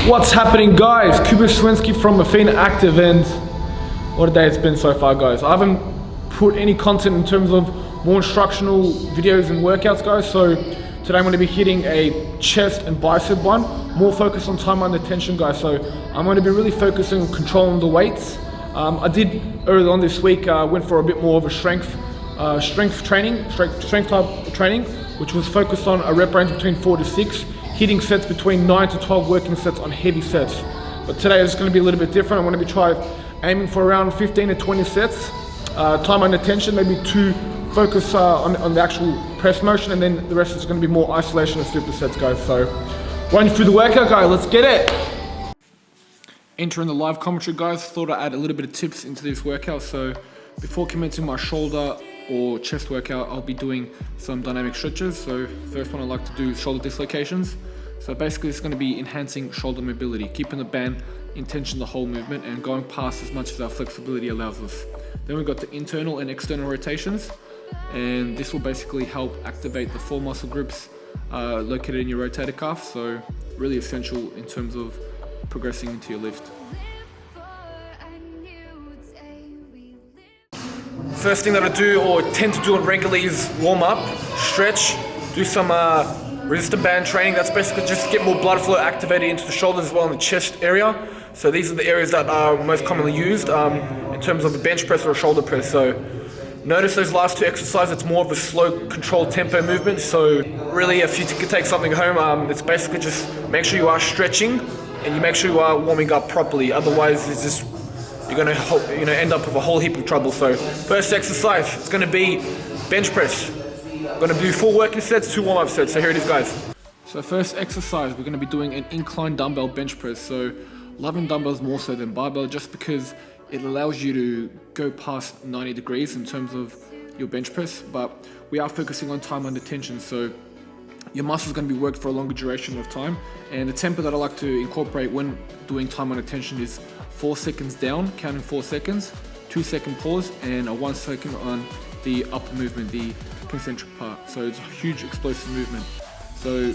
What's happening, guys? from Affina Active, and what a day it's been so far, guys. I haven't put any content in terms of more instructional videos and workouts, guys, so today I'm going to be hitting a chest and bicep one, more focused on time under tension, guys. So I'm going to be really focusing on controlling the weights. I did earlier on this week, went for a bit more of a strength type of training, which was focused on a rep range between 4 to 6, hitting sets between 9 to 12 working sets on heavy sets. But today is going to be a little bit different. I'm going to be aiming for around 15 to 20 sets. Time under tension, maybe 2 focus on the actual press motion, and then the rest is going to be more isolation and supersets, guys. So running through the workout, guys, let's get it. Entering the live commentary, guys, thought I'd add a little bit of tips into this workout. So before commencing my shoulder or chest workout, I'll be doing some dynamic stretches. So first one I like to do is shoulder dislocations. So basically it's going to be enhancing shoulder mobility, keeping the band in tension the whole movement and going past as much as our flexibility allows us. Then we've got the internal and external rotations, and this will basically help activate the 4 muscle groups located in your rotator cuff. So really essential in terms of progressing into your lift. First thing that I do or tend to do regularly is warm up, stretch, do some resistant band training. That's basically just to get more blood flow activated into the shoulders as well in the chest area. So these are the areas that are most commonly used in terms of a bench press or a shoulder press. So notice those last 2 exercises, it's more of a slow controlled tempo movement. So really, if you could take something home, it's basically just make sure you are stretching and you make sure you are warming up properly. Otherwise, it's just you're going to end up with a whole heap of trouble. So first exercise, it's going to be bench press. I'm going to do 4 working sets, 2 warm-up sets. So here it is, guys. So first exercise, we're going to be doing an incline dumbbell bench press. So loving dumbbells more so than barbell, just because it allows you to go past 90 degrees in terms of your bench press, but we are focusing on time under tension. So your muscle is going to be worked for a longer duration of time. And the tempo that I like to incorporate when doing time under tension is 4 seconds down, counting 4 seconds, 2-second pause, and a 1 second on the upper movement, the concentric part. So it's a huge explosive movement. So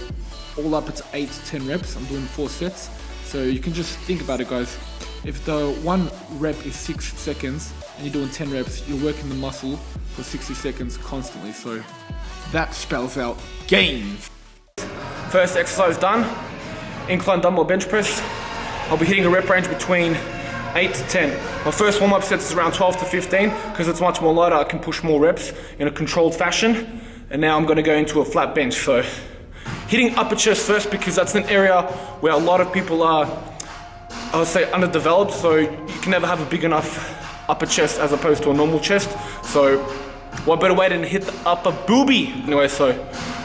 all up it's 8 to 10 reps. I'm doing 4 sets. So you can just think about it, guys. If the 1 rep is 6 seconds and you're doing 10 reps, you're working the muscle for 60 seconds constantly. So that spells out gains. First exercise done. Incline dumbbell bench press. I'll be hitting a rep range between 8 to 10. My first warm-up sets is around 12 to 15 because it's much more lighter. I can push more reps in a controlled fashion. And now I'm going to go into a flat bench. So hitting upper chest first, because that's an area where a lot of people are, I would say, underdeveloped. So you can never have a big enough upper chest as opposed to a normal chest. So what better way than hit the upper booby? Anyway, so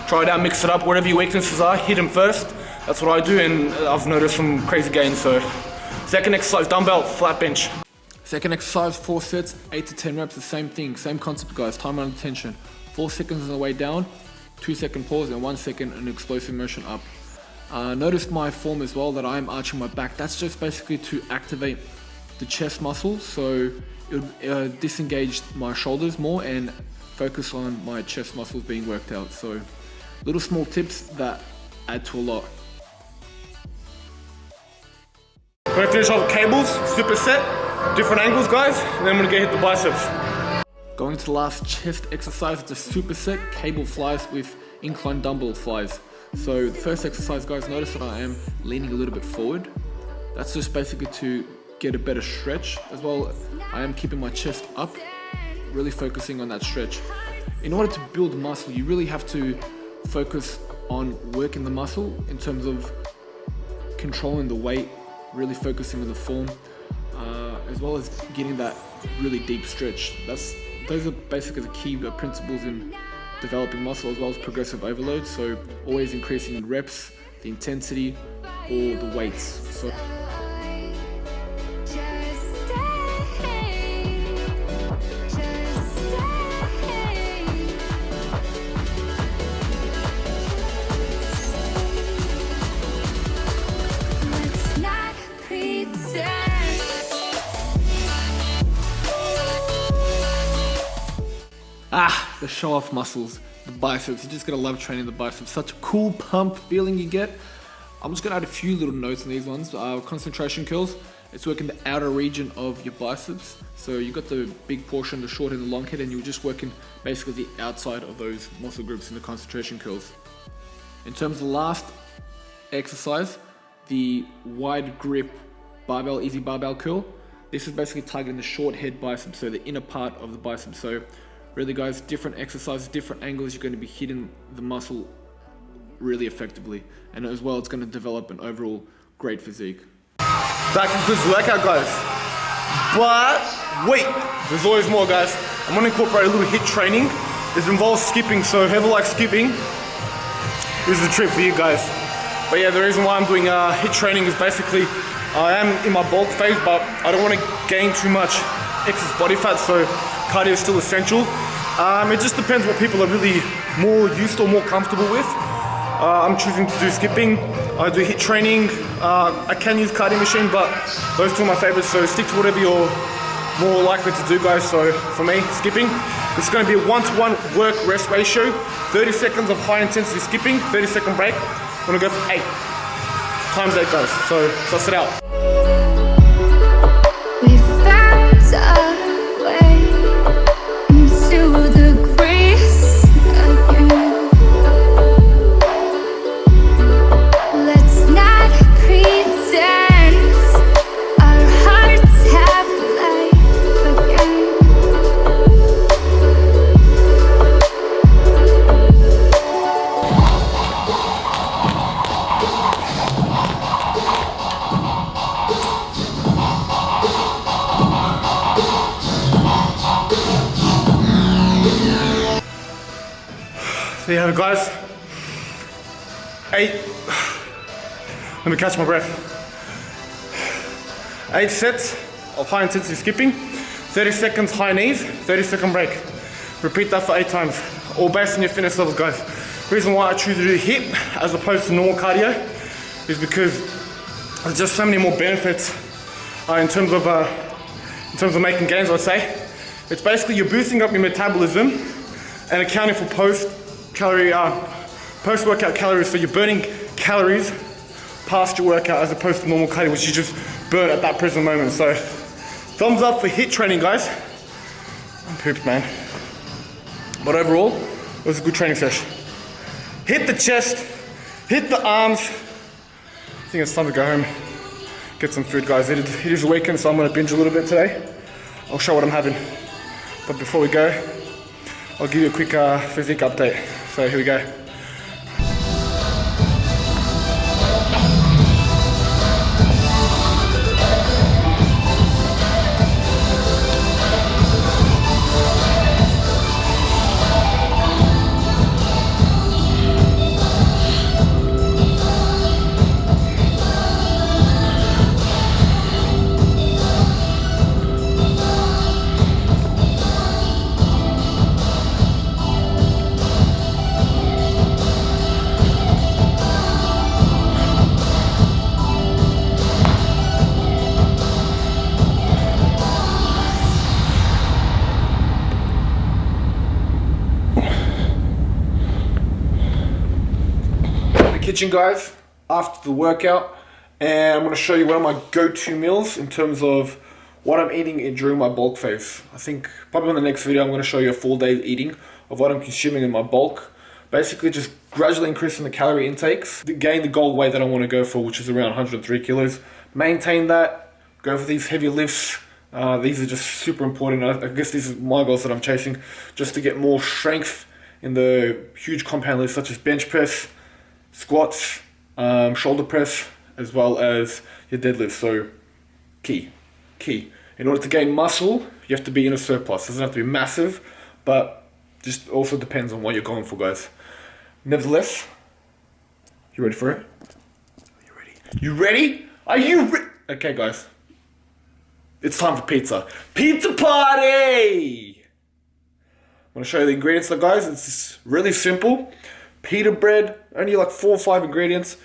try it out, mix it up. Whatever your weaknesses are, hit them first. That's what I do, and I've noticed some crazy gains. So second exercise, dumbbell, flat bench. Second exercise, 4 sets, 8 to 10 reps, the same thing, same concept, guys, time under tension. 4 seconds on the way down, 2-second pause, and 1 second an explosive motion up. Notice my form as well, that I'm arching my back. That's just basically to activate the chest muscle, so it would disengage my shoulders more and focus on my chest muscles being worked out. So little small tips that add to a lot. We're gonna finish off with cables, superset, different angles, guys, and then I'm gonna go hit the biceps. Going to the last chest exercise, it's a superset, cable flies with incline dumbbell flies. So the first exercise, guys, notice that I am leaning a little bit forward. That's just basically to get a better stretch. As well, I am keeping my chest up, really focusing on that stretch. In order to build muscle, you really have to focus on working the muscle in terms of controlling the weight, really focusing on the form, as well as getting that really deep stretch. Those are basically the key principles in developing muscle, as well as progressive overload. So always increasing in reps, the intensity, or the weights. So the show-off muscles, the biceps. You just gotta love training the biceps. Such a cool pump feeling you get. I'm just gonna add a few little notes on these ones. Concentration curls, it's working the outer region of your biceps. So you got the big portion, the short and the long head, and you're just working basically the outside of those muscle groups in the concentration curls. In terms of the last exercise, the wide grip barbell, easy barbell curl, this is basically targeting the short head bicep, so the inner part of the bicep. So really guys, different exercises, different angles, you're going to be hitting the muscle really effectively, and as well it's going to develop an overall great physique. That concludes the workout, guys. But wait, there's always more, guys. I'm going to incorporate a little HIIT training. It involves skipping, so whoever likes skipping, this is a trip for you guys. But yeah, the reason why I'm doing HIIT training is basically I am in my bulk phase, but I don't want to gain too much excess body fat, so cardio is still essential. It just depends what people are really more used or more comfortable with. I'm choosing to do skipping. I do HIIT training. I can use cardio machine, but those two are my favorites, so stick to whatever you're more likely to do, guys. So for me, skipping. This is going to be a 1-to-1 work-rest ratio. 30 seconds of high intensity skipping, 30-second break. I'm going to go for 8 times 8, guys. So suss it out. We found a way into the grace again. Let's not pretend our hearts have life again. So yeah, guys, 8, let me catch my breath. 8 sets of high intensity skipping, 30 seconds high knees, 30-second break. Repeat that for 8 times, all based on your fitness levels, guys. The reason why I choose to do HIIT as opposed to normal cardio is because there's just so many more benefits in terms of making gains, I'd say. It's basically you're boosting up your metabolism and accounting for post-workout calories, so you're burning calories past your workout as opposed to normal cardio, which you just burn at that present moment. So thumbs up for HIIT training, guys. I'm pooped, man. But overall, it was a good training session. Hit the chest, hit the arms. I think it's time to go home, get some food, guys. It is a weekend, so I'm gonna binge a little bit today. I'll show what I'm having. But before we go, I'll give you a quick physique update. So here we go. Kitchen, guys, after the workout, and I'm going to show you one of my go-to meals in terms of what I'm eating during my bulk phase. I think probably in the next video I'm going to show you a full day eating of what I'm consuming in my bulk. Basically just gradually increasing the calorie intakes to gain the goal weight that I want to go for, which is around 103 kilos. Maintain that, go for these heavy lifts. These are just super important. I guess these are my goals that I'm chasing, just to get more strength in the huge compound lifts such as bench press, squats, shoulder press, as well as your deadlift. So key. In order to gain muscle, you have to be in a surplus. It doesn't have to be massive, but just also depends on what you're going for, guys. Nevertheless, you ready for it? Are you ready? You ready? Are you ready? Okay, guys. It's time for pizza. Pizza party! I'm gonna show you the ingredients, guys. It's really simple. Pita bread, only like 4 or 5 ingredients.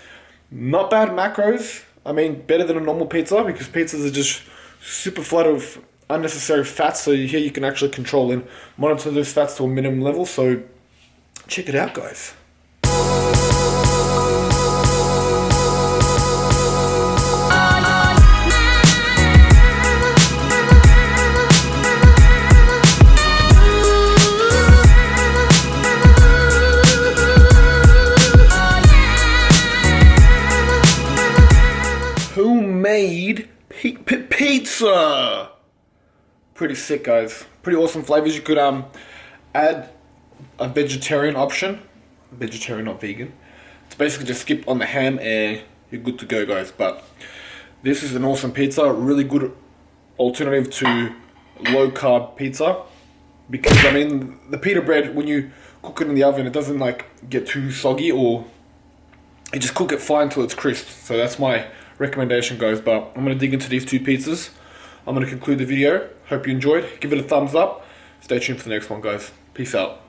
Not bad macros. I mean, better than a normal pizza, because pizzas are just super flood of unnecessary fats. So here you can actually control and monitor those fats to a minimum level. So check it out, guys. pizza. Pretty sick, guys. Pretty awesome flavors. You could add a vegetarian option. Vegetarian, not vegan. It's basically just skip on the ham and you're good to go, guys. But this is an awesome pizza. Really good alternative to low carb pizza. Because, I mean, the pita bread, when you cook it in the oven, it doesn't like get too soggy, or you just cook it fine till it's crisp. So that's my recommendation, guys. But I'm going to dig into these two pizzas. I'm going to conclude the video. Hope you enjoyed. Give it a thumbs up. Stay tuned for the next one, guys. Peace out.